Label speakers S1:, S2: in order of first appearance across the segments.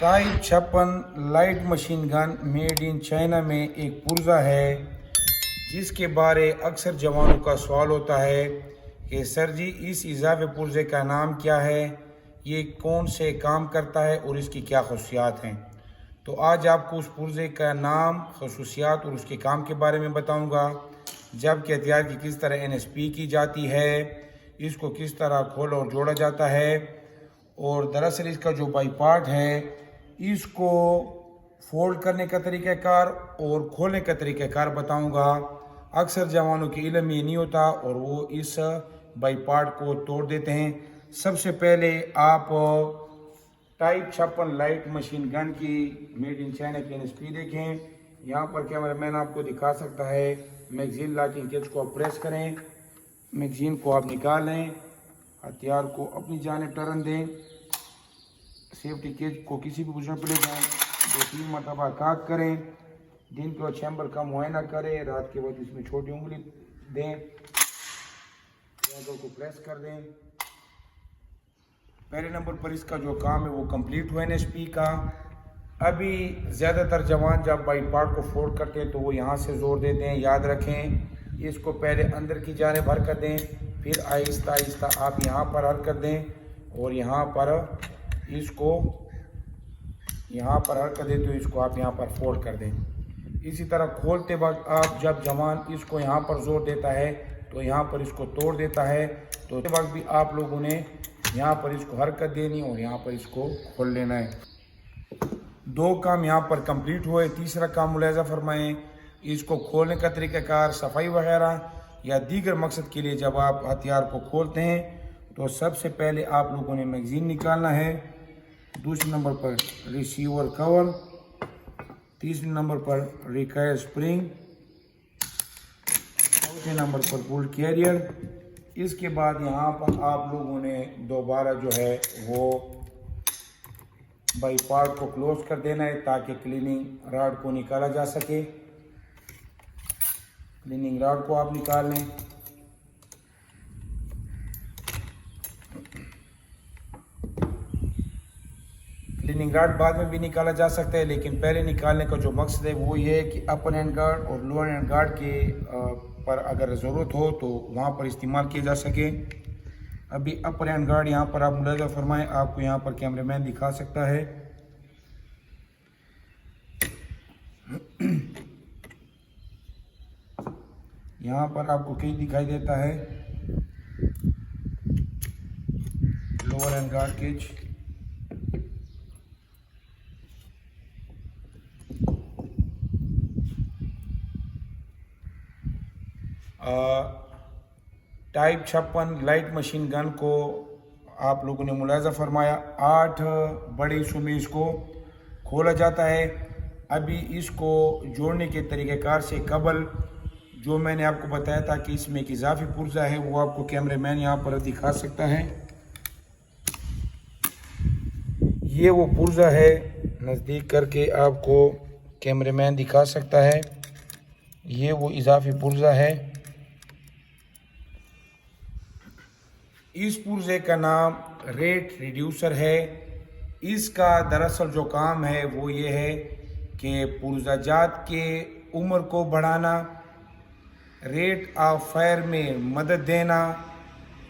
S1: Type 56 light machine gun made in China में एक पुर्जा है जिसके बारे अक्सर जवानों का सवाल होता है कि सर जी इस इजाफे पुर्जे का नाम क्या है, ये कौन से काम करता है और इसकी क्या खसूसियात हैं। तो आज आपको उस पुर्जे का नाम, खसूसियात और उसके काम के बारे में बताऊंगा। जबकि हथियार की किस तरह NSP की जाती है, इसको किस तरह खोला और जोड़ा जाता है, और दरअसल इसका जो बाई पार्ट है इसको फोल्ड करने का तरीक़ाकार और खोलने का तरीक़ाकार बताऊंगा। अक्सर जवानों के इल्म ये नहीं होता और वो इस बाई पार्ट को तोड़ देते हैं। सबसे पहले आप टाइप 56 लाइट मशीन गन की मेड इन चाइना की NSP देखें। यहाँ पर कैमरा मैन आपको दिखा सकता है। मैगजीन लॉकिंग केज को आप प्रेस करें, मैगजीन को आप निकाल लें, हथियार को अपनी जानिब टर्न दें, सेफ्टी केज को किसी भी पोजीशन पर ले जाएं, 2-3 मरतबा काक करें, दिन के चैम्बर का मुआयना करें, रात के वक्त इसमें छोटी उंगली दें, को प्रेस कर दें। पहले नंबर पर इसका जो काम है वो कंप्लीट हुआ NSP का। अभी ज़्यादातर जवान जब बाई पार्ट को फोल्ड करते हैं तो वो यहाँ से जोर देते हैं। याद रखें, इसको पहले अंदर की जानिब हरकत दें, फिर आहिस्ता आहिस्ता आप यहाँ पर हरकत दें और यहाँ पर इसको हरकत दें तो इसको आप यहाँ पर फोल्ड कर दें। इसी तरह खोलते वक्त आप जब जवान इसको यहाँ पर जोर देता है तो यहाँ पर इसको तोड़ देता है, तो उस वक्त भी आप लोगों ने यहाँ पर इसको हरकत देनी और यहाँ पर इसको खोल लेना है। 2 काम यहाँ पर कंप्लीट हुए। तीसरा काम मुलाहिजा फरमाएं, इसको खोलने का तरीक़ाकार, सफाई वगैरह या दीगर मकसद के लिए जब आप हथियार को खोलते हैं तो सबसे पहले आप लोगों ने मैगजीन निकालना है, दूसरे नंबर पर रिसीवर कवर, तीसरे नंबर पर रिकॉइल स्प्रिंग, चौथे नंबर पर बुलेट कैरियर। इसके बाद यहाँ पर आप लोगों ने दोबारा जो है वो बाई पार्ट को क्लोज कर देना है ताकि क्लीनिंग रॉड को निकाला जा सके। क्लीनिंग रॉड को आप निकाल लें। क्लीनिंग रॉड बाद में भी निकाला जा सकता है, लेकिन पहले निकालने का जो मकसद है वो ये है कि अपर हैंड गार्ड और लोअर हैंड गार्ड के पर अगर ज़रूरत हो तो वहाँ पर इस्तेमाल किया जा सके। अभी अपर हैंड गार्ड यहाँ पर आप मुलाहिजा फरमाएं, आपको यहाँ पर कैमरामैन दिखा सकता है। यहाँ पर आपको केज दिखाई देता है, lower hand guard cage. Type 56 light machine gun को आप लोगों ने मुलाहिजा फरमाया 8 बड़े हिस्सों में इसको खोला जाता है। अभी इसको जोड़ने के तरीक़ेकार से कबल जो मैंने आपको बताया था कि इसमें एक इजाफी पुर्जा है वो आपको कैमरामैन यहाँ पर दिखा सकता है। ये वो पुर्जा है, नज़दीक करके आपको कैमरामैन दिखा सकता है। ये वो इजाफी पुर्जा है। इस पुर्जे का नाम रेट रिड्यूसर है। इसका दरअसल जो काम है वो ये है कि पुर्जाजात के उम्र को बढ़ाना, रेट ऑफ फायर में मदद देना,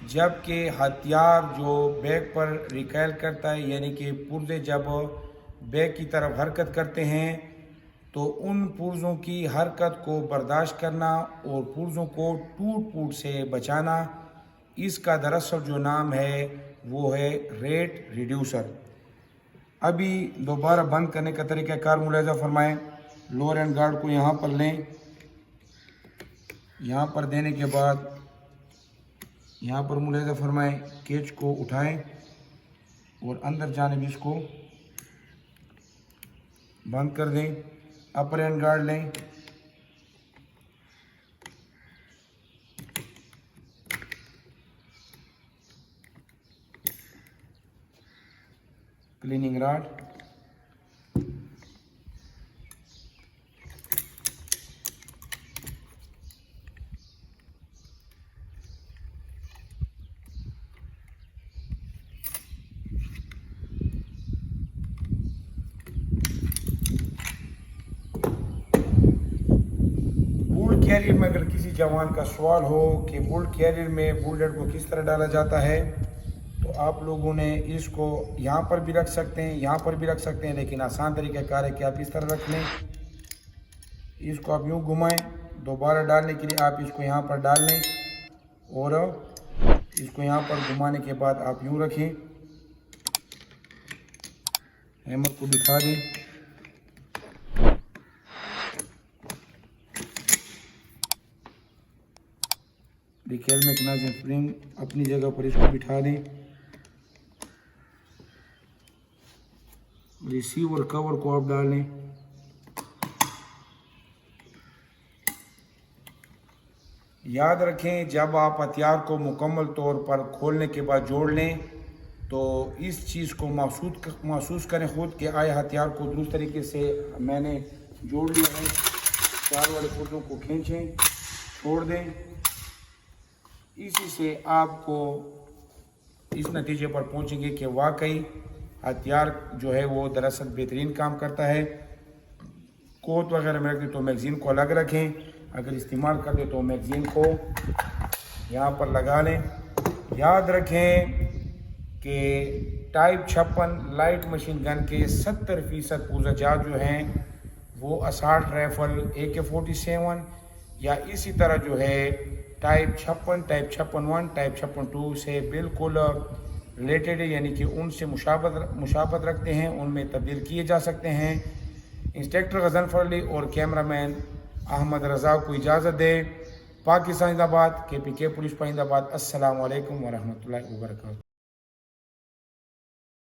S1: जबकि हथियार जो बैक पर रिकॉइल करता है यानी कि पुर्जे जब बैक की तरफ हरकत करते हैं तो उन पुर्जों की हरकत को बर्दाश्त करना और पुर्जों को टूट फूट से बचाना, इसका दरअसल जो नाम है वो है रेट रिड्यूसर। अभी दोबारा बंद करने का तरीक़ाकार मुलाहिजा फरमाएं। लोअर हैंड गार्ड को यहाँ पर लें, यहाँ पर देने के बाद यहाँ पर मुलाहिजा फरमाएं, केज को उठाएं और अंदर जानिब इसको बंद कर दें। अपर हैंड गार्ड लें, क्लीनिंग रॉड, کیریئر میں اگر کسی جوان کا سوال ہو کہ بلٹ کیریئر میں بلٹ کو کس طرح ڈالا جاتا ہے تو آپ لوگوں نے اس کو یہاں پر بھی رکھ سکتے ہیں, یہاں پر بھی رکھ سکتے ہیں, لیکن آسان طریقہ کار ہے کہ آپ اس طرح رکھ لیں. اس کو آپ یوں گھمائیں, دوبارہ ڈالنے کے لیے آپ اس کو یہاں پر ڈال لیں اور اس کو یہاں پر گھمانے کے بعد آپ یوں رکھیں, ہیمر کو دکھا دیں. دیکھیے ہیلمٹ نازم اسپرنگ اپنی جگہ پر اس کو بٹھا دیں. ریسیور کور کو آپ ڈال لیں. یاد رکھیں جب آپ ہتھیار کو مکمل طور پر کھولنے کے بعد جوڑ لیں تو اس چیز کو محسوس کریں خود کہ آیا ہتھیار کو درست طریقے سے میں نے جوڑ لیا ہے. چار والے پرزوں کو کھینچیں, چھوڑ دیں. اسی سے آپ کو اس نتیجے پر پہنچیں گے کہ واقعی ہتھیار جو ہے وہ دراصل بہترین کام کرتا ہے. کوٹ وغیرہ میں رکھ دیں تو میگزین کو الگ رکھیں, اگر استعمال کر دیں تو میگزین کو یہاں پر لگا لیں. یاد رکھیں کہ ٹائپ 56 لائٹ مشین گن کے 70% پرزہ جات جو ہیں وہ اسالٹ رائفل AK-47 یا اسی طرح جو ہے ٹائپ 56, ٹائپ 56-1, ٹائپ 56-2 سے بالکل ریلیٹڈ ہے, یعنی کہ ان سے مشابہت رکھتے ہیں, ان میں تبدیل کیے جا سکتے ہیں. انسٹرکٹر غضنفر علی اور کیمرہ مین احمد رضا کو اجازت دے. پاکستان زندہ باد, KPK پولیس پائندہ باد. السلام علیکم ورحمۃ اللہ وبرکاتہ.